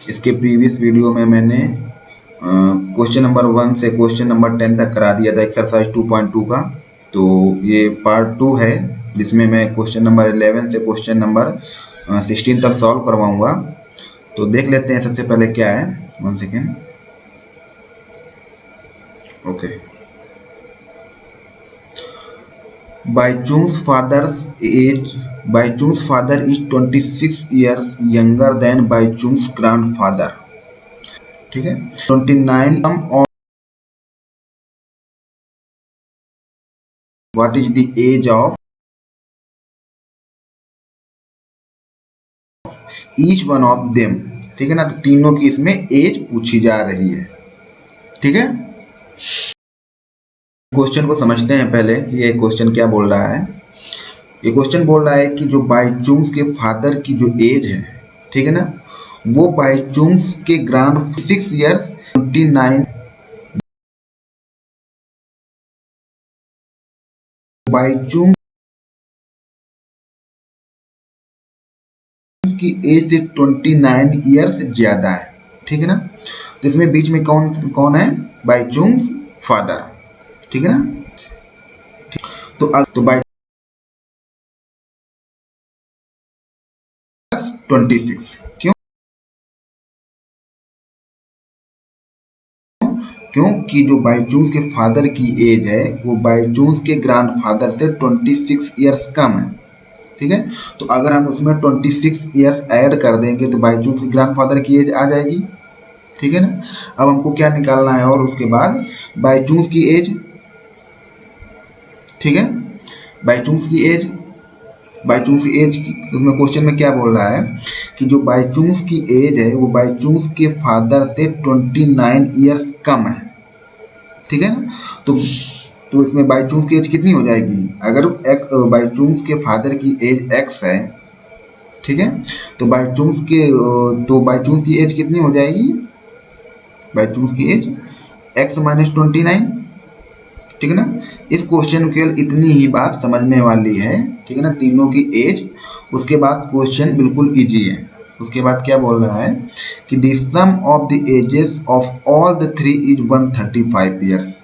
इसके previous video में मैंने क्वेश्चन नंबर 1 से क्वेश्चन नंबर 10 तक करा दिया था एक्सरसाइज 2.2 का। तो ये पार्ट 2 है जिसमें मैं क्वेश्चन नंबर 11 से क्वेश्चन नंबर 16 तक सॉल्व करवाऊंगा। तो देख लेते हैं सबसे पहले क्या है। 1 second. Okay. Baichung's father is 26 years younger than Baichung's grandfather। ठीक है। 29 of what is the age of each one of them। ठीक है ना। तो तीनों की इसमें एज पूछी जा रही है। ठीक है। क्वेश्चन को समझते हैं पहले कि ये क्वेश्चन क्या बोल रहा है। ये क्वेश्चन बोल रहा है कि जो बाइचुंग्स के फादर की जो एज है, ठीक है ना, वो बाइचुंग्स के ग्रांड 6 इयर्स 29 बाइचुंग की एज से 29 इयर्स ज्यादा है। ठीक है ना। तो इसमें बीच में कौन कौन है? बाइचुंग्स फादर। ठीक है ना। तो बाई 26 क्यों? क्योंकि जो बाइचुंग्स के फादर की एज है वो बाइचुंग्स के ग्रैंडफादर से 26 इयर्स कम है। ठीक है। तो अगर हम उसमें 26 इयर्स ऐड कर देंगे तो बाइचुंग्स के ग्रैंडफादर की एज आ जाएगी। ठीक है ना। अब हमको क्या निकालना है? और उसके बाद बाइचुंग्स की एज। ठीक है। बाइचुंग्स की एज उसमें क्वेश्चन में क्या बोल रहा है कि जो बाइचुंग्स की एज है वो बाइचुंग्स के फादर से 29 इयर्स कम है। ठीक है ना। तो इसमें बाइचुंग्स की एज कितनी हो जाएगी? अगर बाइचुंग्स के फादर की एज x है, ठीक है, तो बाइचुंग्स की एज कितनी हो जाएगी? बाइचुंग्स की एज x माइनस 29। ठीक है ना। इस क्वेश्चन में केवल इतनी ही बात समझने वाली है। ठीक है ना। तीनों की एज। उसके बाद क्वेश्चन बिल्कुल इजी है। उसके बाद क्या बोल रहा है कि the sum of the ages of all the three is 135 years.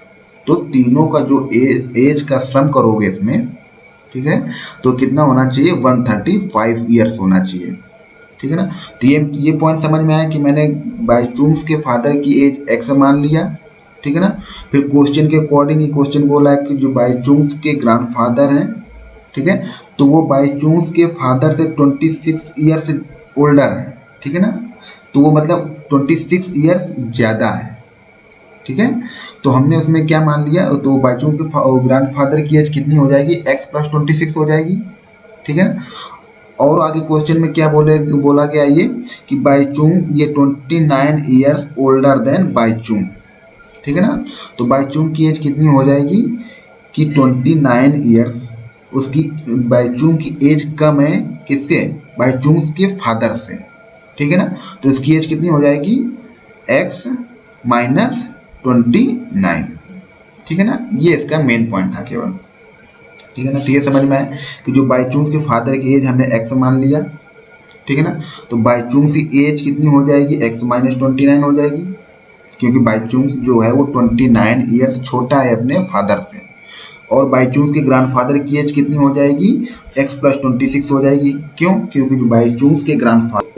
तो तीनों का जो एज का सम करोगे इसमें, ठीक है, तो कितना होना चाहिए? 135 ईयर्स होना चाहिए। ठीक है ना। तो ये पॉइंट समझ में आया कि मैंने बाइचुंग्स के फादर की एज एक्स मान लिया। ठीक है ना। फिर क्वेश्चन के अकॉर्डिंग ही क्वेश्चन बोला है कि जो बाइचुंग्स के ग्रैंडफादर हैं, ठीक है, तो वो बाइचुंग्स के फादर से 26 ईयर्स ओल्डर है। ठीक है ना। तो वो मतलब 26 ईयर्स ज़्यादा है। ठीक है। तो हमने उसमें क्या मान लिया? तो बाइचुंग्स के ग्रैंडफादर की एज कितनी हो जाएगी? x प्लस 26 हो जाएगी। ठीक है ना। और आगे क्वेश्चन में क्या बोला गया ये कि बाइचुंग ये 29 ईयर्स ओल्डर देन बाइचुंग। ठीक है ना। तो बाइचुंग की एज कितनी हो जाएगी कि 29 ईयर्स। उसकी बाइचुंग की एज कम है किससे? बाइचुंग्स के फादर से। ठीक है ना। तो इसकी एज कितनी हो जाएगी? x minus 29। ठीक है ना। ये इसका मेन पॉइंट था केवल। ठीक है ना। तो ये समझ में आए कि जो बाइचुंग्स के फादर की एज हमने x मान लिया। ठीक है ना। तो बाइचुंग्स की एज कितनी हो जाएगी? x माइनस 29 हो जाएगी, क्योंकि बाइचुंग्स जो है वो 29 ईयर्स छोटा है अपने फादर से। और बाइचुंग्स के ग्रैंडफादर की एज कितनी हो जाएगी? x प्लस 26 हो जाएगी। क्यों? क्योंकि बाइचुंग्स के ग्रैंडफादर।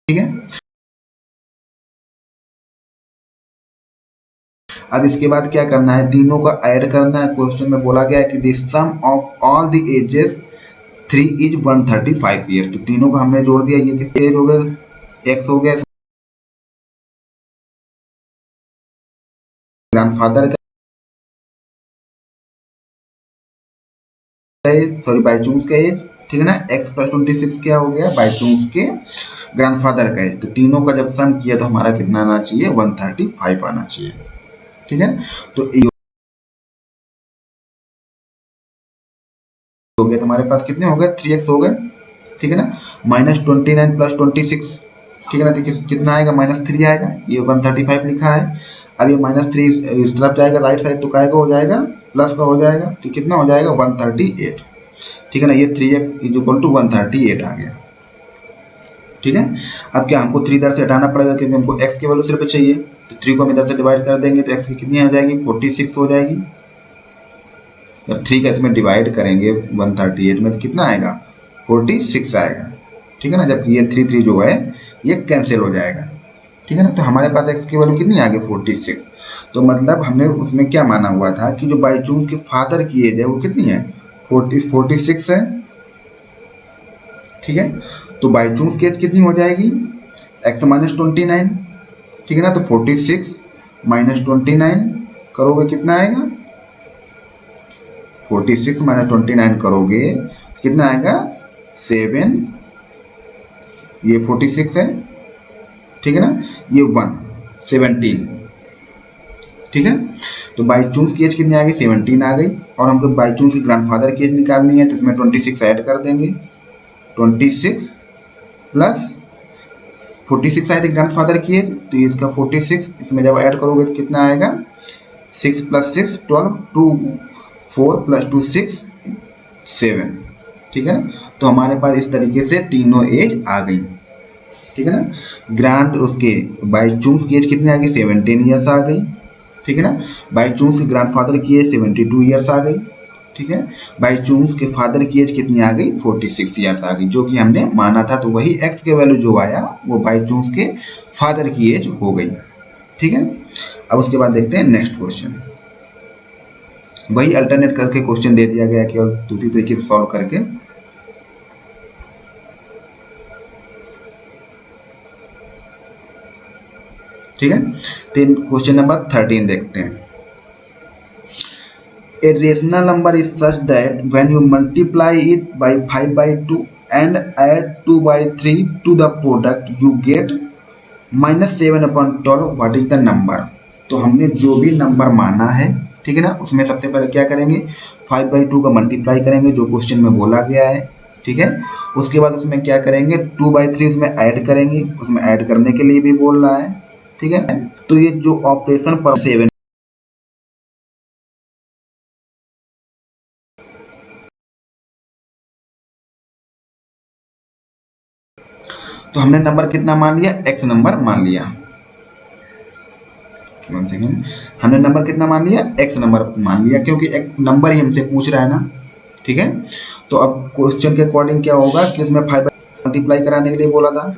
ठीक है। अब इसके बाद क्या करना है? तीनों का ऐड करना है। क्वेश्चन में बोला गया है कि the sum of all the ages 3 is 135 year. तो तीनों का हमने जोड़ दिया। ये किसके एज हो गया? x हो गया ग्रैंडफादर का, सॉरी बाइचुंग्स का एज। ठीक है ना। x प्लस 26 क्या हो गया? बाइचुंग्स के ग्रैंडफादर का एज। तो तीनों का जब सम किया तो हमारा कितना आना चाहिए? 135 आना चाहिए। ठीक है। तो हो गया तुम्हारे पास कितने हो गए? 3x हो गए। ठीक है ना। Minus 29 plus 26। ठीक है ना। तो कितना आएगा? -3 आएगा। ये 135 लिखा है। अब ये -3 इस तरफ जाएगा राइट साइड, तो काएगा हो जाएगा प्लस का हो जाएगा। तो कितना हो जाएगा? 138। ठीक है ना। ये 3x इज इक्वल टू 138 आ गया। ठीक है। अब क्या हमको 3 इधर से हटाना पड़ेगा क्योंकि हमको x की वैल्यू सिर्फ चाहिए, तो 3 को हम इधर से डिवाइड कर देंगे तो x की कितनी हो जाएगी 46 हो जाएगी। जब 3 का इसमें डिवाइड करेंगे 138 में तो कितना आएगा 46 आएगा, ठीक है ना। जबकि ये 3 3 जो है ये कैंसिल हो जाएगा, ठीक है ना। तो हमारे पास x की वैल्यू कितनी आ गई 46। तो मतलब हमने उसमें क्या माना हुआ था कि जो बाईचूंस के फादर की एज है वो कितनी है 46 है, ठीक है। तो बाईचूंस की एज कितनी हो जाएगी x माइनस 29, ठीक है ना। तो 46 माइनस 29 करोगे कितना आएगा 46 माइनस 29 करोगे तो कितना आएगा 7, ये 46 है, ठीक है ना, ये 17, ठीक है। तो बाईचूंस की एज कितनी आ गई 17 आ गई, और हमको बाईचूंस की ग्रैंडफादर की एज निकालनी है तो इसमें 26 ऐड कर देंगे, 26 प्लस 46 आए थे ग्रैंडफादर की एज, तो इसका 46 इसमें जब ऐड करोगे तो कितना आएगा 6 प्लस 6 12, 2 4 प्लस 2 6 7, ठीक है ना। तो हमारे पास इस तरीके से तीनों एज आ गई, ठीक है ना। ग्रांड उसके बाईचूंस की एज कितनी आ गई 17 ईयर्स आ गई, ठीक है ना। बाईचूंस के ग्रैंडफादर की एज 72 ईयर्स आ गई, ठीक है। बाईचूंस के फादर की एज कितनी आ गई 46 ईयर्स आ गई, जो कि हमने माना था। तो वही एक्स के वैल्यू जो आया वो बाईचूंस के फादर की एज हो गई, ठीक है। अब उसके बाद देखते हैं नेक्स्ट क्वेश्चन। वही अल्टरनेट करके क्वेश्चन दे दिया गया केवल दूसरी तरीके से सॉल्व करके। ठीक है, तो क्वेश्चन नंबर 13 देखते हैं। A rational number is such that when you multiply it by 5/2 and add 2/3 to the product you get -7/12. What is the number? तो हमने जो भी नंबर माना है, ठीक है ना, उसमें सबसे पहले क्या करेंगे 5/2 का मल्टीप्लाई करेंगे जो क्वेश्चन में बोला गया है, ठीक है। उसके बाद उसमें क्या करेंगे 2/3 उसमें ऐड करेंगे, उसमें ऐड करने के लिए भी बोल रहा है, ठीक है। तो ये जो ऑपरेशन पर 7 तो हमने नंबर कितना मान लिया x नंबर मान लिया, 1 सेकेंड, हमने नंबर कितना मान लिया x नंबर मान लिया क्योंकि एक नंबर ही हमसे पूछ रहा है ना, ठीक है। तो अब क्वेश्चन के अकॉर्डिंग क्या होगा कि उसमें 5 मल्टीप्लाई कराने के लिए बोला था,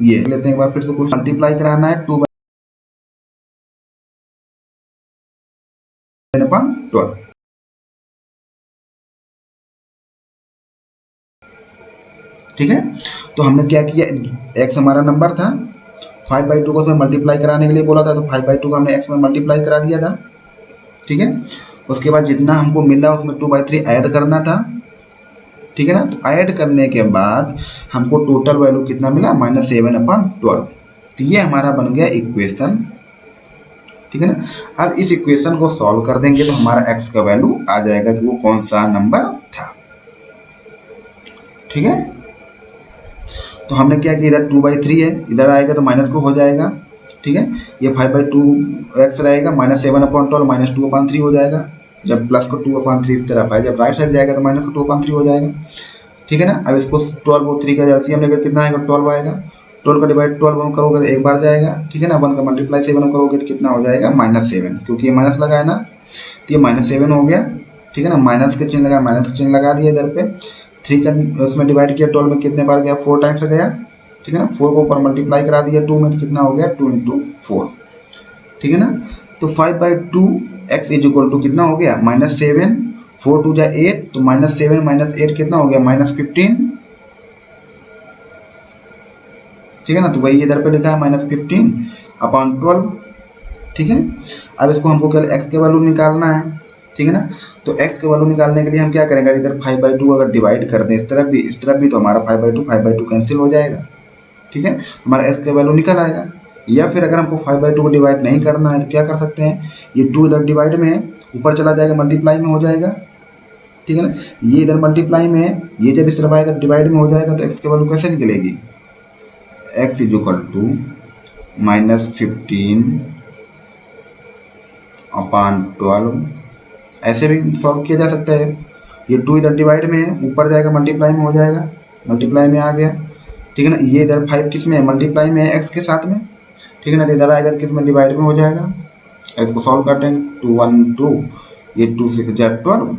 ये लेते हैं एक बार फिर से क्वेश्चन मल्टीप्लाई कराना है 2/12, ठीक है। तो हमने क्या किया x हमारा नंबर था 5/2 को उसमें मल्टीप्लाई कराने के लिए बोला था, तो 5/2 को हमने x में मल्टीप्लाई करा दिया था, ठीक है। उसके बाद जितना हमको मिला उसमें 2/3 ऐड करना था, ठीक है ना। तो ऐड करने के बाद हमको टोटल वैल्यू कितना मिला -7/12। तो ये हमारा बन गया इक्वेशन, ठीक है ना। अब इस इक्वेशन को सॉल्व कर देंगे तो हमारा x का वैल्यू आ जाएगा कि वो कौन सा नंबर था, ठीक है। तो हमने क्या किया इधर 2/3 है, इधर आएगा तो माइनस को हो जाएगा, ठीक है। ये 5/2 x रहेगा -7/12 -2/3 हो जाएगा, जब प्लस को 2/3 इस तरफ है, जब राइट साइड जाएगा तो माइनस को 2/3 हो जाएगा, ठीक है ना। अब इसको 12 और 3 का एलसीएम लेकर कितना आएगा 12 आएगा, 12 का डिवाइड 12 करोगे तो एक बार जाएगा, ठीक है ना। 1 का मल्टीप्लाई 7 करोगे तो कितना हो जाएगा -7, क्योंकि ये माइनस लगा है ना, तो ये -7 हो गया, ठीक है ना। माइनस का चिन्ह लगा, माइनस का चिन्ह लगा दिया इधर पे, 3 का उसमें डिवाइड किया 12 में कितने बार गया 4 टाइम्स गया, ठीक है ना। 4 को ऊपर मल्टीप्लाई करा दिया 2 में तो कितना हो गया 2 × 4, ठीक है ना। तो 5/2 x = कितना हो गया -7, 4 2 जा 8, तो -7 - 8 कितना हो गया -15, ठीक है ना। तो वही इधर पे लिखा है -15/12, ठीक है। अब इसको हमको केवल x के वैल्यू निकालना है, ठीक है ना। तो x के वैल्यू निकालने के लिए हम क्या करेंगे इधर 5/2 अगर डिवाइड कर दें इस तरफ भी तो हमारा 5/2 कैंसिल हो जाएगा, ठीक है। हमारा x का वैल्यू निकल आएगा। या फिर अगर हमको 5/2 को डिवाइड नहीं करना है तो क्या कर सकते हैं, ये 2 इधर डिवाइड में है, ऊपर चला जाएगा मल्टीप्लाई में हो जाएगा, ठीक है ना। ये इधर मल्टीप्लाई में है, ये जब इस तरफ आएगा डिवाइड में हो जाएगा, तो x की वैल्यू कैसे निकलेगी x = -15/12, ऐसे भी सॉल्व किया जा सकता है। ये 2 इधर डिवाइड में है, ऊपर जाएगा मल्टीप्लाई में हो जाएगा, मल्टीप्लाई में आ गया, ठीक है ना। ये इधर 5 किस में मल्टीप्लाई में है एक्स के साथ में, ठीक है ना। तो इधर आएगा किस में डिवाइड में हो जाएगा। इसको सॉल्व करते हैं, 2 1 2, ये 2 6 जा 12,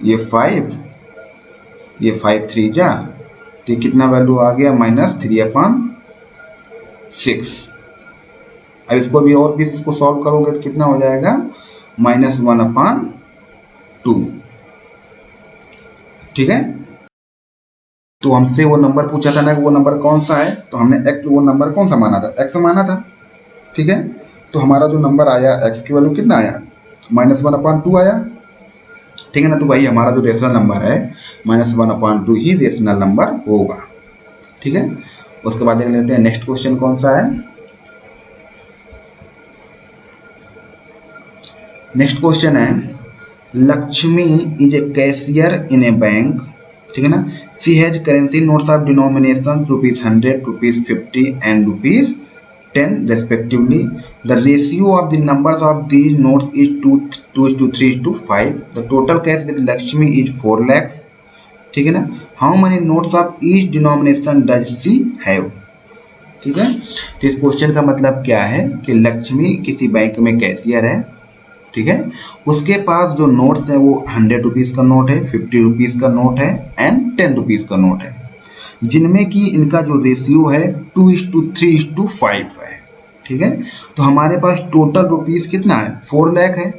ये 5, ये 5 3 जा, तो ये कितना वैल्यू आ गया -3/6। अब इसको भी और भी इसको सॉल्व करोगे तो कितना हो जाएगा -1/2, ठीक है। तो हमसे वो नंबर पूछा था ना कि वो नंबर कौन सा है, तो हमने एक्स वो नंबर कौन सा माना था, एक्स माना था, ठीक है। तो हमारा जो नंबर आया एक्स की वैल्यू कितना आया -1/2 आया, ठीक है ना। तो वही हमारा जो रेशनल नंबर है -1/2 ही रेशनल नंबर होगा, ठीक है। उसके बाद देख लेते हैं नेक्स्ट क्वेश्चन कौन सा है। नेक्स्ट क्वेश्चन है, Lakshmi is a cashier in A bank, ठीक है ना। She has currency notes of denomination ₹100, ₹50 and ₹10 respectively. The ratio of the numbers of these notes is 2:3:5. The total cash with Lakshmi is 4 lakhs. ठीक है ना। How many notes of each denomination does she have? ठीक है। तो इस question का मतलब क्या है कि लक्ष्मी किसी बैंक में कैशियर है, ठीक है। उसके पास जो नोट्स है वो 100 रुपीज़ का नोट है, 50 रुपीज़ का नोट है एंड 10 रुपीज़ का नोट है, जिनमें कि इनका जो रेशियो है 2:3:5 है, ठीक है। तो हमारे पास टोटल रुपीज़ कितना है 4 लाख है,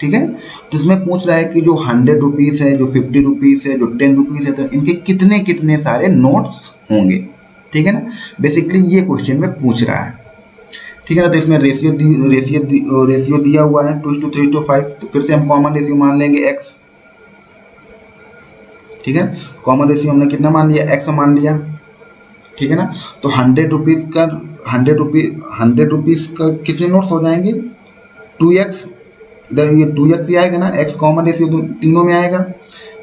ठीक है। तो इसमें पूछ रहा है कि जो 100 रुपीज़ है, जो 50 रुपीज़ है, जो 10 रुपीज़ है, तो इनके कितने कितने सारे नोट्स होंगे, ठीक है ना। बेसिकली ये क्वेश्चन में पूछ रहा है, ठीक है ना। तो इसमें रेशियो दिया हुआ है 2:3:5, तो फिर से हम कॉमन रेशियो मान लेंगे x, ठीक है। कॉमन रेशियो हमने कितना मान लिया x मान लिया, ठीक है ना। तो 100 रुपीज़ का 100 रुपीज़ का कितने नोट्स हो जाएंगे 2x, इधर ये 2x ही आएगा ना, x कॉमन रेशियो तो तीनों में आएगा,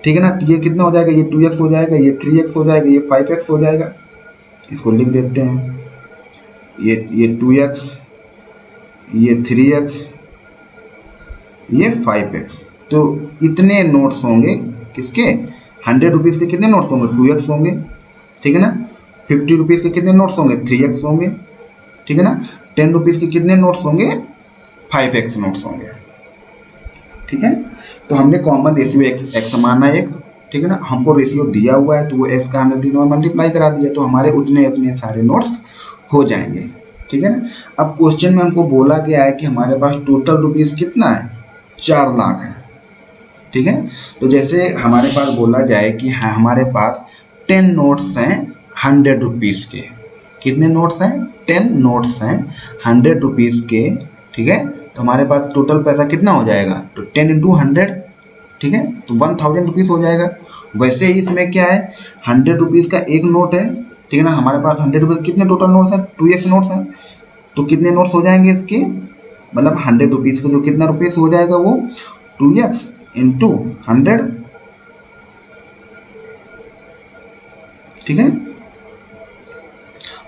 ठीक है ना। तो ये कितना हो जाएगा, ये 2x हो जाएगा, ये 3x हो जाएगा, ये 5x हो जाएगा। इसको लिख देते हैं, ये 2x, ये 3x, ये 5x। तो इतने नोट्स होंगे किसके 100 रुपीज़ के कितने नोट्स होंगे 2x होंगे, ठीक है ना। 50 रुपीज़ के कितने नोट्स होंगे 3x होंगे, ठीक है ना। 10 रुपीज़ के कितने नोट्स होंगे 5x नोट्स होंगे, ठीक है। तो हमने कॉमन रेशियो x माना एक, ठीक है ना। हमको रेशियो दिया हुआ है तो वो x का हमने तीनों में मल्टीप्लाई करा दिया, तो हमारे उतने उतने सारे नोट्स हो जाएंगे, ठीक है ना। अब क्वेश्चन में हमको बोला गया है कि हमारे पास टोटल रुपीज़ कितना है 4 लाख है, ठीक है। तो जैसे हमारे पास बोला जाए कि हाँ हमारे पास 10 नोट्स हैं 100 रुपीज़ के, कितने नोट्स हैं 10 नोट्स हैं 100 रुपीज़ के, ठीक है। तो हमारे पास टोटल पैसा कितना हो जाएगा, तो 10 × 100, ठीक है, तो 1000 रुपीज़ हो जाएगा। वैसे ही इसमें क्या है 100 रुपीज़ का एक नोट है, ठीक है ना। हमारे पास 100 रुपीज़ कितने टोटल नोट्स हैं 2x नोट्स हैं, तो कितने नोट्स हो जाएंगे इसके, मतलब 100 रुपीज़ का जो कितना रुपीज़ हो जाएगा वो 2x × 100, ठीक है।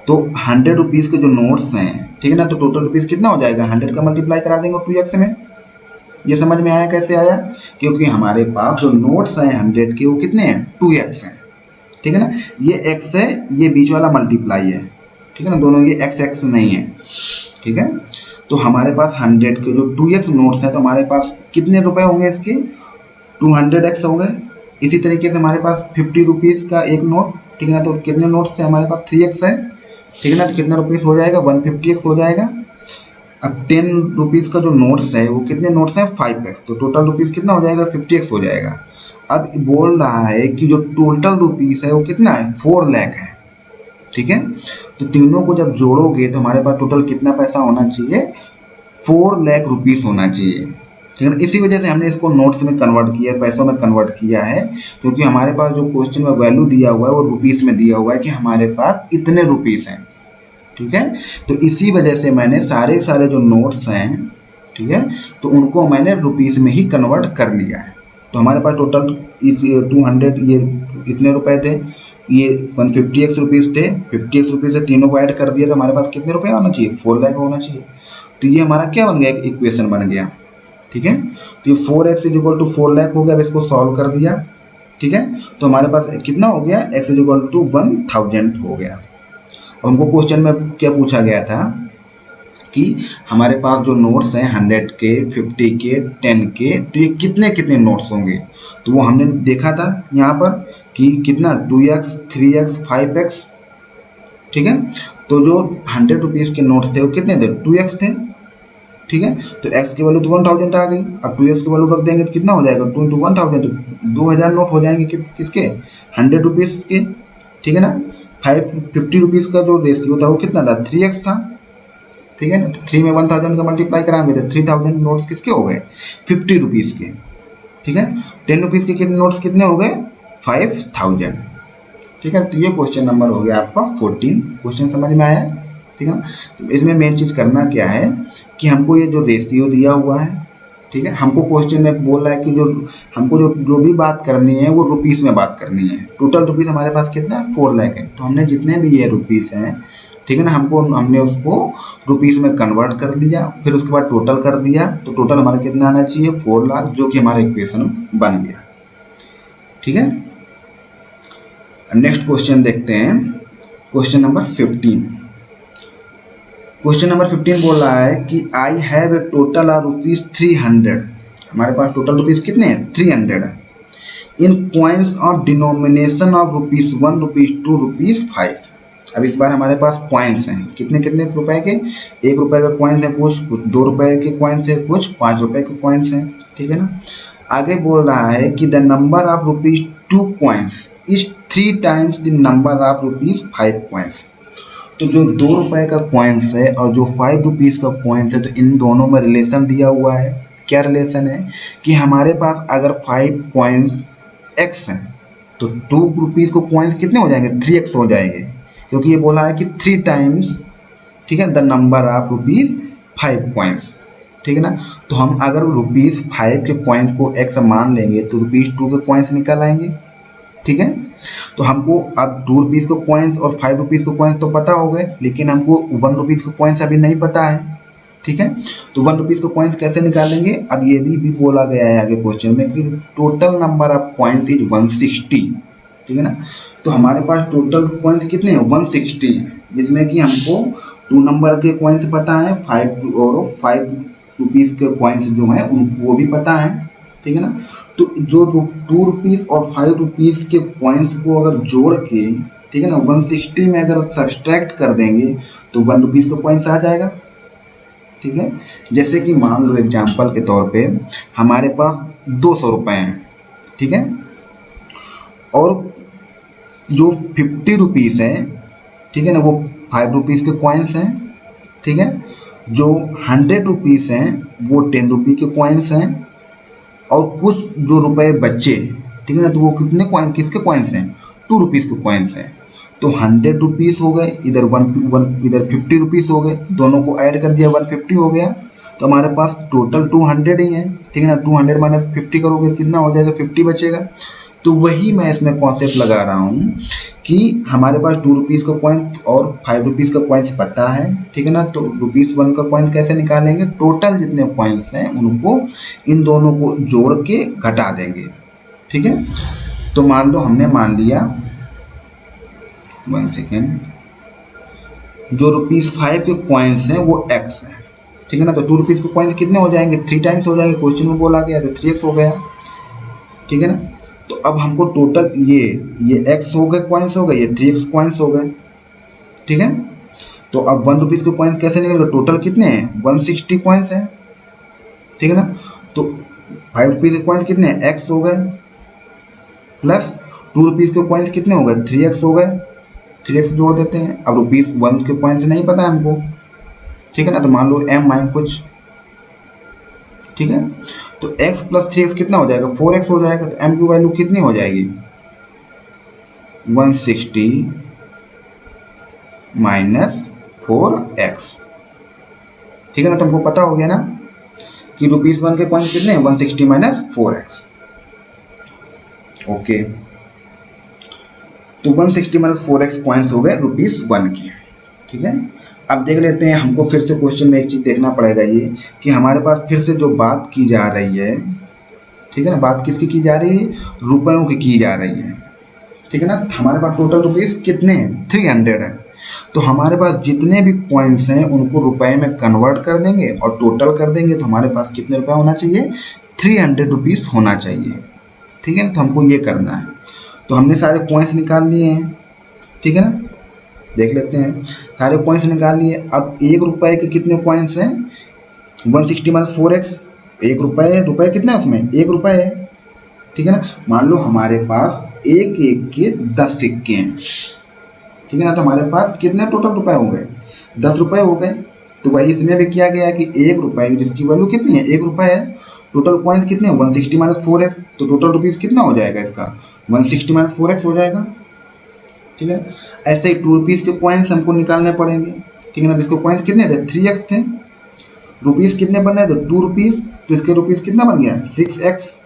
तो 100 रुपीज़ के जो नोट्स हैं, ठीक है ना, तो टोटल रुपीज़ कितना हो जाएगा 100 का मल्टीप्लाई करा देंगे 2x में। ये समझ में आया कैसे आया, क्योंकि हमारे पास जो नोट्स हैं 100 के वो कितने हैं 2x हैं, ठीक है ना। ये x है, ये बीच वाला मल्टीप्लाई है, ठीक है ना, दोनों ये x नहीं है, ठीक है। तो हमारे पास 100 के जो 2x नोट्स हैं, तो हमारे पास कितने रुपए होंगे इसके 200x हो गए। इसी तरीके से हमारे पास 50 रुपीज़ का एक नोट, ठीक है ना, तो कितने नोट्स हैं हमारे पास 3x है, ठीक है ना। तो कितना रुपीज़ हो जाएगा 150x हो जाएगा। अब 10 रुपीज़ का जो नोट्स है वो कितने नोट्स हैं 5x, तो टोटल रुपीज़ कितना हो जाएगा 50x हो जाएगा। अब बोल रहा है कि जो टोटल रुपीज़ है वो कितना है 4 लाख है, ठीक है। तो तीनों को जब जोड़ोगे तो हमारे पास टोटल कितना पैसा होना चाहिए 4 लाख रुपीज़ होना चाहिए, ठीक है। इसी वजह से हमने इसको नोट्स में कन्वर्ट किया, पैसों में कन्वर्ट किया है, क्योंकि हमारे पास जो क्वेश्चन में वैल्यू दिया हुआ है वो रुपीज़ में दिया हुआ है कि हमारे पास इतने रुपीज़ हैं, ठीक है। तो इसी वजह से मैंने सारे जो नोट्स हैं, ठीक है, तो उनको मैंने रुपीज़ में ही कन्वर्ट कर लिया है। तो हमारे पास टोटल 200 ये इतने रुपए थे, ये 150x रुपीज़ थे, 50x रुपीज़ से तीनों को ऐड कर दिया तो हमारे पास कितने रुपए होना चाहिए 4 लाख होना चाहिए। तो ये हमारा क्या बन गया, एक इक्वेशन बन गया, ठीक है। तो ये 4x = 4 लाख हो गया। अब इसको सॉल्व कर दिया, ठीक है। तो हमारे पास कितना हो गया, x इज इक्वल टू 1000 हो गया। और हमको क्वेश्चन में क्या पूछा गया था कि हमारे पास जो नोट्स हैं 100 के, 50 के, 10 के, तो ये कितने कितने नोट्स होंगे। तो वो हमने देखा था यहाँ पर कि कितना 2x, 3x, 5x, ठीक है। तो जो 100 रुपीज़ के नोट्स थे वो कितने थे, 2x थे, ठीक है। तो x की वैल्यू तो 1000 आ गई। अब 2x की वैल्यू रख देंगे तो कितना हो जाएगा, 2 इंटू 1000, तो 2000 नोट हो जाएंगे किसके, 100 रुपीज़ के, ठीक है ना। 50 रुपीज़ का जो रेशियो था वो कितना था, 3x था, ठीक है ना। तो 3 में 1000 का मल्टीप्लाई कराएंगे तो 3000 नोट्स किसके हो गए, 50 रुपीज़ के, ठीक है। 10 रुपीज़ के कितने नोट्स कितने हो गए, 5000, ठीक है। तो ये क्वेश्चन नंबर हो गया आपका 14। क्वेश्चन समझ में आया, ठीक है ना। तो इसमें मेन चीज़ करना क्या है कि हमको ये जो रेशियो दिया हुआ है, ठीक है, हमको क्वेश्चन में बोल रहा है कि जो हमको जो भी बात करनी है वो रुपीज़ में बात करनी है। टोटल रुपीज़ हमारे पास कितना है, 4 लाख है। तो हमने जितने भी ये रुपीज़ हैं, ठीक है ना, हमने उसको रुपीज़ में कन्वर्ट कर दिया, फिर उसके बाद टोटल कर दिया। तो टोटल हमारा कितना आना चाहिए, 4 लाख, जो कि हमारा इक्वेशन बन गया, ठीक है। नेक्स्ट क्वेश्चन देखते हैं, क्वेश्चन नंबर 15। क्वेश्चन नंबर 15 बोल रहा है कि I have a total of rupees 300। हमारे पास टोटल रुपीज़ कितने हैं, 300 in coins of denomination of rupees 1, rupees 2, rupees 5। अब इस बार हमारे पास कॉइन्स हैं, कितने कितने रुपए के, 1 रुपए का कॉइन्स है, कुछ 2 रुपए के कॉइन्स है, कुछ 5 रुपए के कॉइन्स हैं, ठीक है ना। आगे बोल रहा है कि the number of rupees 2 coins is 3 times the number of rupees 5 coins. तो जो 2 रुपए का कॉइन्स है और जो 5 रुपीज़ का कॉइन्स है, तो इन दोनों में रिलेशन दिया हुआ है। क्या रिलेशन है कि हमारे पास अगर 5 कॉइन्स x हैं तो 2 रुपीज़ को कॉइन्स कितने हो जाएंगे, 3x हो जाएंगे, क्योंकि ये बोला है कि 3 टाइम्स, ठीक है, the number of rupees 5 coins, ठीक है ना। तो हम अगर रुपीज़ 5 के कॉइन्स को x मान लेंगे तो रुपीज़ 2 के कॉइन्स निकल आएंगे, ठीक है। तो हमको अब 2 रुपीज़ को कॉइन्स और 5 रुपीज़ को कॉइन्स तो पता हो गए, लेकिन हमको 1 रुपीज़ को कॉइन्स अभी नहीं पता है, ठीक है। तो 1 रुपीज़ को कॉइन्स कैसे निकालेंगे, अब ये भी बोला गया है आगे क्वेश्चन में कि total number of coins is 160, ठीक है ना। तो हमारे पास टोटल कॉइन्स कितने हैं, 160 हैं, जिसमें कि हमको 2 नंबर के कॉइन्स पता है, 5 रुपीज़ के कॉइन्स जो हैं वो भी पता है, ठीक है ना। तो जो 2 रुपीज़ और 5 रुपीज़ के कॉइन्स को अगर जोड़ के, ठीक है ना, 160 में अगर सब्सट्रैक्ट कर देंगे तो 1 रुपीज़ का कॉइन्स आ जाएगा, ठीक है। जैसे कि मान लो एग्जाम्पल के तौर पे हमारे पास 200 रुपये हैं, ठीक है, और जो 50 रुपीज़ है, ठीक है ना, वो 5 रुपीज़ के कॉइन्स हैं, ठीक है। जो 100 रुपीज़ हैं वो 10 रुपये के कॉइन्स हैं, और कुछ जो रुपए बच्चे, ठीक है ना, तो वो कितने कॉइन, किसके कॉइन्स हैं, 2 रुपीज़ के कॉइन्स हैं। तो 100 रुपीज़ हो गए, इधर इधर 50 रुपीज़ हो गए, दोनों को ऐड कर दिया 150 हो गया। तो हमारे पास टोटल 200 ही है, ठीक है ना। 200 माइनस 50 करोगे कितना हो जाएगा, 50 बचेगा। तो वही मैं इसमें कॉन्सेप्ट लगा रहा हूँ कि हमारे पास 2 रुपीज़ का कॉइन्स और 5 रुपीज़ का कॉइन्स पता है, ठीक है ना। तो रुपीज़ 1 का कॉइन्स कैसे निकालेंगे, टोटल जितने कॉइन्स हैं उनको इन दोनों को जोड़ के घटा देंगे, ठीक है। तो मान लो हमने मान लिया, 1 सेकेंड, जो रुपीज़ 5 के कॉइन्स हैं वो x है, ठीक है ना। तो 2 रुपीज़ के कॉइन्स कितने हो जाएंगे, 3 टाइम्स हो जाएंगे, क्वेश्चन में बोला गया तो 3x हो गया, ठीक है ना। तो अब हमको टोटल ये x हो गए कॉइन्स हो गए, ये 3x कॉइन्स हो गए, ठीक है। तो अब 1 रुपीज़ के कॉइन्स कैसे निकलेगा, टोटल कितने हैं, 160 कॉइन्स हैं, ठीक है ना। तो 5 रुपीज़ के कॉइन्स कितने हैं, x हो गए, प्लस 2 रुपीज़ के कॉइन्स कितने हो गए, 3x हो गए, 3x जोड़ देते हैं। अब रुपीज़ 1 के कॉइन्स नहीं पता है हमको, ठीक है ना। तो मान लो m आए कुछ, ठीक है। तो x प्लस 3x कितना हो जाएगा, 4x हो जाएगा। तो m की वैल्यू कितनी हो जाएगी, 160 माइनस 4x, ठीक है ना। तो हमको पता हो गया ना कि रुपीज़ 1 के कॉइन्स कितने हैं, 160 माइनस 4x, ओके। तो 160 माइनस 4x कॉइन्स हो गए रुपीज़ 1 के, ठीक है। अब देख लेते हैं, हमको फिर से क्वेश्चन में एक चीज़ देखना पड़ेगा, ये कि हमारे पास फिर से जो बात की जा रही है, ठीक है ना, बात किसकी की जा रही है, रुपयों की जा रही है, ठीक है ना। हमारे पास टोटल रुपीस कितने हैं, 300 है। तो हमारे पास जितने भी कॉइन्स हैं उनको रुपए में कन्वर्ट कर देंगे और टोटल कर देंगे, तो हमारे पास कितने रुपए होना चाहिए, 300 रुपीज़ होना चाहिए, ठीक है ना। तो हमको ये करना है। तो हमने सारे कॉइन्स निकाल लिए हैं, ठीक है ना, देख लेते हैं, सारे कॉइन्स निकाल लिए। अब 1 रुपए के कितने कॉइन्स हैं, 160 माइनस 4x, 1 रुपये, रुपये कितना है उसमें, 1 रुपये है, ठीक है ना। मान लो हमारे पास एक एक के 10 सिक्के हैं, ठीक है ना। तो हमारे पास कितने टोटल रुपए हो गए, 10 रुपये हो गए। तो वही इसमें भी किया गया कि 1 रुपये जिसकी वैल्यू कितनी है, 1 रुपये है, टोटल कॉइन्स कितने हैं, 160 माइनस 4x, तो टोटल रुपीज़ कितना हो जाएगा इसका, 160 माइनस 4x हो जाएगा, ठीक है। ऐसे ही 2 रुपीज़ के कॉइन्स हमको निकालने पड़ेंगे, ठीक है ना। जिसको कॉइन्स कितने थे, 3x थे, रुपीज़ कितने बन रहे थे, 2 रुपीज़, तो इसके रुपीज़ कितना बन गया, 6x।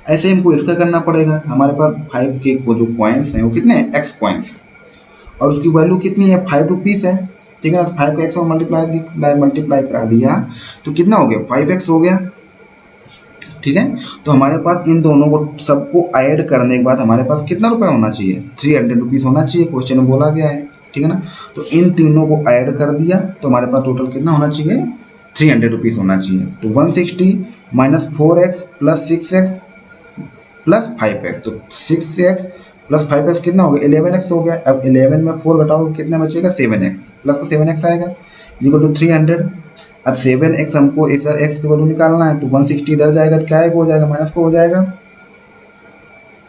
ऐसे ही हमको इसका करना पड़ेगा। हमारे पास 5 के को जो कॉइन्स हैं वो कितने हैं, x कॉइन्स हैं, और उसकी वैल्यू कितनी है, 5 रुपीज़ है, ठीक है ना। तो 5 को x में मल्टीप्लाई करा दिया तो कितना हो गया, 5x हो गया, ठीक है। तो हमारे पास इन दोनों को सबको ऐड करने के बाद हमारे पास कितना रुपए होना चाहिए, 300 रुपीज़ होना चाहिए, क्वेश्चन में बोला गया है, ठीक है ना। तो इन तीनों को ऐड कर दिया तो हमारे पास टोटल कितना होना चाहिए, 300 रुपीज़ होना चाहिए। तो 160 minus 4x plus 6x plus 5x, तो 6x प्लस 5x कितना हो गया, 11x हो गया। अब 11 में 4 घटाओगे कितना बचेगा, 7x, प्लस को 7x आएगा, इक्वल टू 300। अब 7x हमको इधर x की वैल्यू निकालना है, तो 160 इधर जाएगा तो क्या हो जाएगा, माइनस को हो जाएगा,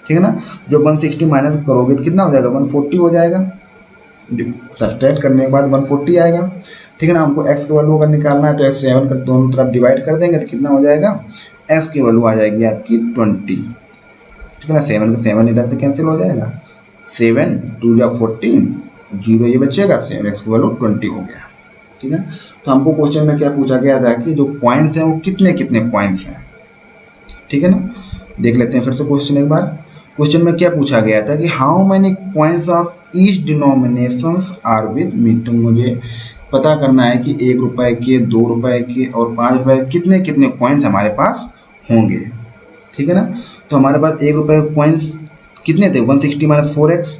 ठीक है ना। जब 160 माइनस करोगे तो कितना हो जाएगा, 140 हो जाएगा, सब्सट्रैक्ट करने के बाद 140 आएगा, ठीक है ना। हमको x की वैल्यू अगर निकालना है तो 7 का दोनों तरफ डिवाइड कर देंगे तो कितना हो जाएगा, x की वैल्यू आ जाएगी आपकी 20, ठीक है ना। 7 का 7 इधर से कैंसिल हो जाएगा, 7 2 या 14, 0 ये बचेगा, 7x की वैल्यू 20 हो गया, ठीक है। तो हमको क्वेश्चन में क्या पूछा गया था कि जो कॉइन्स हैं वो कितने कितने कॉइन्स हैं, ठीक है ना। देख लेते हैं फिर से क्वेश्चन एक बार। क्वेश्चन में क्या पूछा गया था कि how many coins of each denominations are with me. तो मुझे पता करना है कि 1 रुपए के, 2 रुपए के और 5 रुपए कितने कितने कॉइन्स हमारे पास होंगे, ठीक है ना। तो हमारे पास 1 रुपए के कॉइन्स कितने थे, 160 माइनस 4x,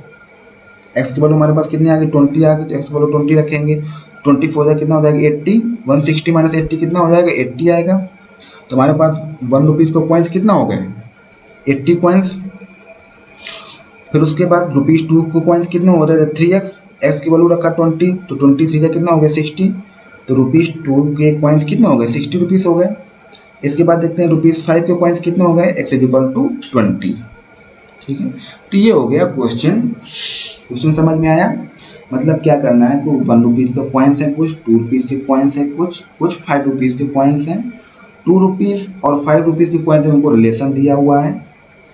एक्स की वैल्यू हमारे पास कितनी आ गई, 20 आ गई, तो एक्स की वैल्यू 20 रखेंगे, 24 हो जाए कितना हो जाएगा, 80, 160 माइनस 80 कितना हो जाएगा, 80 आएगा। तो हमारे पास 1 रुपीज़ को कॉइन्स कितना हो गए, 80 कॉइन्स। फिर उसके बाद ₹2 को कॉइन्स कितने हो रहे थे, 3x, एक्स की वैल्यू रखा 20, तो 23 का कितना हो गया, 60, तो ₹2 के कॉइन्स कितने हो गए, 60 रुपीज़ हो गए। इसके बाद देखते हैं ₹5 के कॉइन्स कितने हो गए, x इक्वल टू 20, ठीक है। तो ये हो गया क्वेश्चन समझ में आया। मतलब क्या करना है कि 1 रुपीज़ के कॉइन्स हैं कुछ, 2 रुपीज़ के कॉइन्स हैं कुछ, 5 रुपीज़ के कॉइन्स हैं, 2 रुपीज़ और 5 रुपीज़ के कॉइन्स में हमको रिलेशन दिया हुआ है,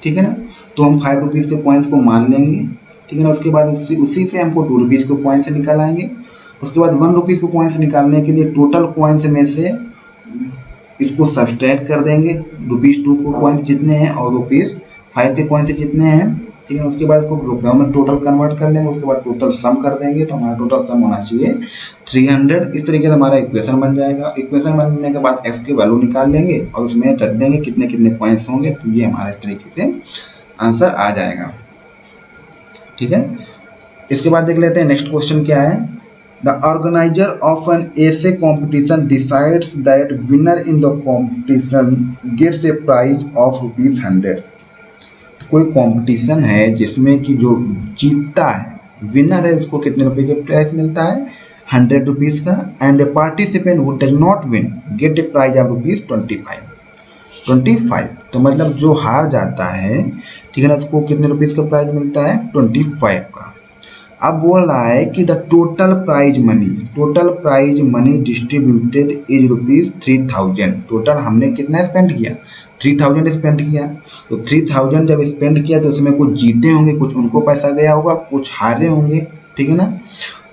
ठीक है ना। तो हम 5 रुपीज़ के कॉइन्स को मान लेंगे, ठीक है ना। उसके बाद उसी से हमको 2 रुपीज़ के कॉइन्स निकाल आएंगे। उसके बाद 1 रुपीज़ के कॉइन्स निकालने के लिए टोटल कॉइन्स में से इसको सब्सट्रैक्ट कर देंगे, ₹2 को कॉइन्स जितने हैं और ₹5 के कॉइन्स जितने हैं, ठीक है। उसके बाद इसको रुपयों में टोटल कन्वर्ट कर लेंगे, उसके बाद टोटल सम कर देंगे, तो हमारा टोटल सम होना चाहिए 300। इस तरीके से हमारा इक्वेशन बन जाएगा। इक्वेशन बनने के बाद x की वैल्यू निकाल लेंगे और उसमें रख देंगे कितने कितने कॉइन्स होंगे, तो ये हमारे इस तरीके से आंसर आ जाएगा, ठीक है। इसके बाद देख लेते हैं नेक्स्ट क्वेश्चन क्या है। The organizer of an essay competition decides that winner in the competition gets a prize of ₹100। कोई कंपटीशन है जिसमें कि जो जीतता है, विनर है, उसको कितने रुपए का प्राइज मिलता है, 100 रुपीज़ का। And a participant who does not win get a prize of ₹25। तो मतलब जो हार जाता है, ठीक है ना, उसको कितने रुपीज़ का प्राइज मिलता है, 25 का। अब बोल रहा है कि the total prize money distributed is ₹3000। Total हमने कितना स्पेंड किया, 3000 स्पेंड किया। तो 3000 जब स्पेंड किया तो उसमें कुछ जीते होंगे, कुछ उनको पैसा गया होगा, कुछ हारे होंगे, ठीक है ना।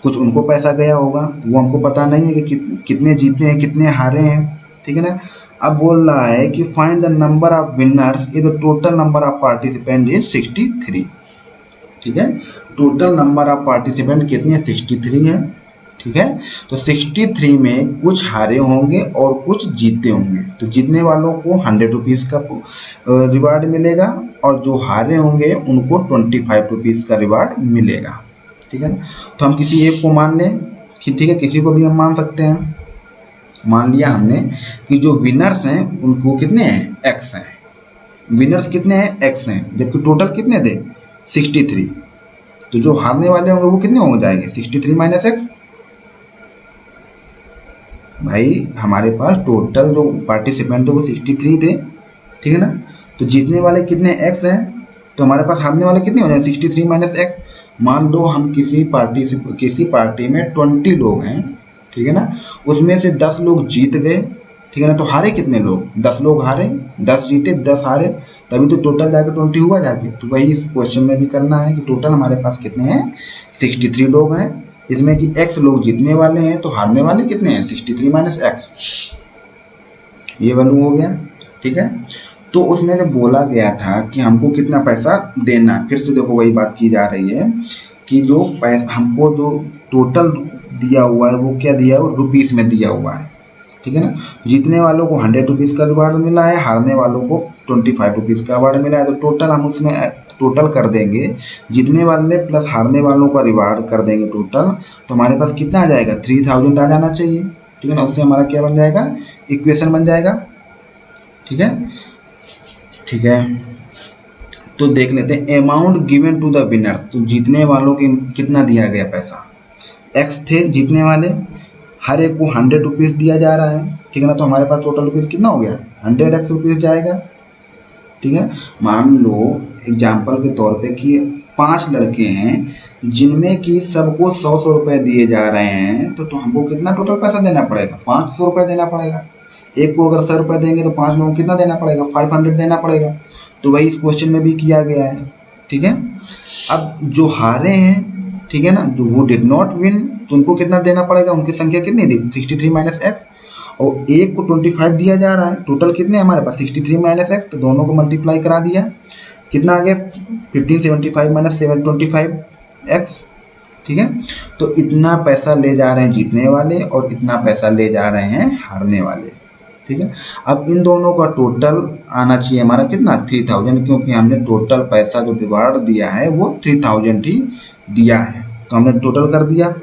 कुछ उनको पैसा गया होगा, वो हमको पता नहीं है कि कितने जीते हैं कितने हारे हैं, ठीक है ना। अब बोल रहा है कि find the number of winners if the total number of participant is 63, ठीक है। टोटल नंबर ऑफ पार्टिसिपेंट कितने, 63 है, ठीक है। तो 63 में कुछ हारे होंगे और कुछ जीते होंगे, तो जीतने वालों को 100 रुपीज़ का रिवार्ड मिलेगा और जो हारे होंगे उनको 25 रुपीज़ का रिवार्ड मिलेगा, ठीक है ना। तो हम किसी एक को मान लें कि ठीक है, किसी को भी हम मान सकते हैं। मान लिया हमने कि जो विनर्स हैं उनको कितने हैं, एक्स हैं। विनर्स कितने हैं, एक्स हैं, जबकि टोटल कितने थे, 63। तो जो हारने वाले होंगे वो कितने हो जाएंगे, 63 माइनस एक्स। भाई हमारे पास टोटल जो पार्टिसिपेंट थे वो 63 थे, ठीक है ना। तो जीतने वाले कितने, एक्स हैं, तो हमारे पास हारने वाले कितने हो जाए, 63 माइनस एक्स। मान लो हम किसी पार्टी में 20 लोग हैं, ठीक है ना, उसमें से 10 लोग जीत गए, ठीक है ना। तो हारे कितने लोग, 10 लोग हारे, 10 जीते 10 हारे, तभी तो टोटल जाके 20 हुआ जाके। तो वही इस क्वेश्चन में भी करना है कि टोटल हमारे पास कितने हैं, 63 लोग हैं, इसमें कि x लोग जीतने वाले हैं, तो हारने वाले कितने हैं, 63 माइनस एक्स, ये वैल्यू हो गया, ठीक है। तो उसमें जब बोला गया था कि हमको कितना पैसा देना, फिर से देखो वही बात की जा रही है कि जो पैसा हमको जो टोटल दिया हुआ है वो क्या दिया है, वो रुपीस में दिया हुआ है, ठीक है ना। जीतने वालों को 100 रुपीज़ का रिवार्ड मिला है, हारने वालों को 25 रुपीज़ का रिवार्ड मिला है। तो टोटल हम उसमें टोटल कर देंगे, जीतने वाले प्लस हारने वालों का रिवार्ड कर देंगे टोटल, तो हमारे पास कितना आ जाएगा, 3000 आ जाना चाहिए, ठीक है ना। उससे हमारा क्या बन जाएगा, इक्वेशन बन जाएगा, ठीक है, ठीक है। तो देख लेते हैं, amount given to the winners, तो जीतने वालों की कितना दिया गया पैसा, एक्स थे जीतने वाले, हर एक को 100 रुपीज़ दिया जा रहा है, ठीक है ना। तो हमारे पास टोटल रुपीज़ कितना हो गया, 100 एक्स रुपीज़ जाएगा, ठीक है। मान लो एग्जाम्पल के तौर पे कि 5 लड़के हैं जिनमें कि सबको 100 रुपये दिए जा रहे हैं, तो हमको कितना टोटल पैसा देना पड़ेगा, 500 रुपये देना पड़ेगा। एक को अगर 100 रुपये देंगे तो 5 लोगों को कितना देना पड़ेगा, 500 देना पड़ेगा। तो वही इस क्वेश्चन में भी किया गया है, ठीक है। अब जो हारे हैं, ठीक है ना, जो वो डिड नॉट विन, तो उनको कितना देना पड़ेगा, उनकी संख्या कितनी थी, 63 माइनस एक्स, और एक को 25 दिया जा रहा है, टोटल कितने हमारे पास 63 माइनस एक्स, तो दोनों को मल्टीप्लाई करा दिया, कितना आ गया 1575 माइनस 725 एक्स, ठीक है। तो इतना पैसा ले जा रहे हैं जीतने वाले और इतना पैसा ले जा रहे हैं हारने वाले, ठीक है। अब इन दोनों का टोटल आना चाहिए हमारा कितना, 3000, क्योंकि हमने टोटल पैसा जो रिवार्ड दिया है वो 3000 ही दिया है। तो हमने टोटल कर दिया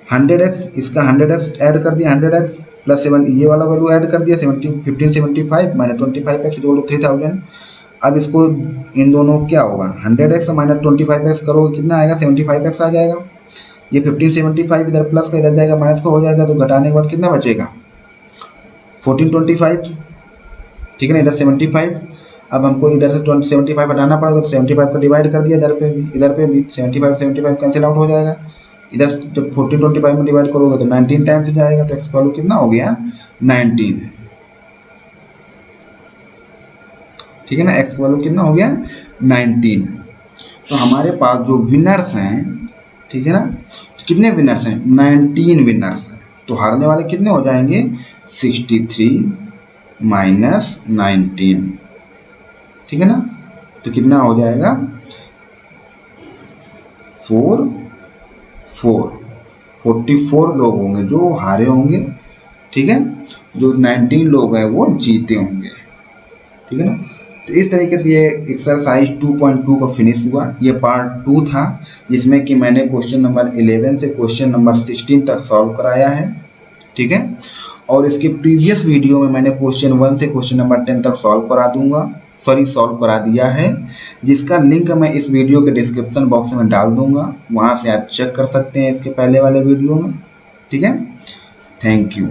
100x, इसका 100x ऐड कर दिया, 100x प्लस 7 ये वाला वैल्यू ऐड कर दिया, 1575 माइनस 25x जो 3000। अब इसको इन दोनों क्या होगा, 100x माइनस 25x करोगे कितना आएगा, 75x आ जाएगा। ये 1575 इधर प्लस का इधर जाएगा, माइनस का हो जाएगा, तो घटाने के बाद कितना बचेगा, 1425, ठीक है ना, इधर 75। अब हमको इधर से 75 हटाना पड़ेगा, तो 75 को डिवाइड कर दिया, इधर पे भी 75 कैंसिल आउट हो जाएगा। इधर जब 1425 में डिवाइड करोगे तो 19 टाइम्स जाएगा, तो एक्स वैल्यू कितना हो गया, 19, ठीक है ना, एक्स वैल्यू कितना हो गया, 19। तो हमारे पास जो विनर्स हैं, ठीक है ना, तो कितने विनर्स हैं, 19 विनर्स हैं। तो हारने वाले कितने हो जाएंगे, 63 माइनस 19, ठीक है ना। तो कितना हो जाएगा, 44 लोग होंगे जो हारे होंगे, ठीक है, जो 19 लोग हैं वो जीते होंगे, ठीक है ना। तो इस तरीके से ये एक्सरसाइज 2.2 का फिनिश हुआ। ये पार्ट 2 था जिसमें कि मैंने क्वेश्चन नंबर 11 से क्वेश्चन नंबर 16 तक सॉल्व कराया है, ठीक है। और इसके प्रीवियस वीडियो में मैंने क्वेश्चन 1 से क्वेश्चन नंबर 10 तक सॉल्व करा दिया है, जिसका लिंक मैं इस वीडियो के डिस्क्रिप्शन बॉक्स में डाल दूंगा, वहाँ से आप चेक कर सकते हैं इसके पहले वाले वीडियो में, ठीक है। Thank you.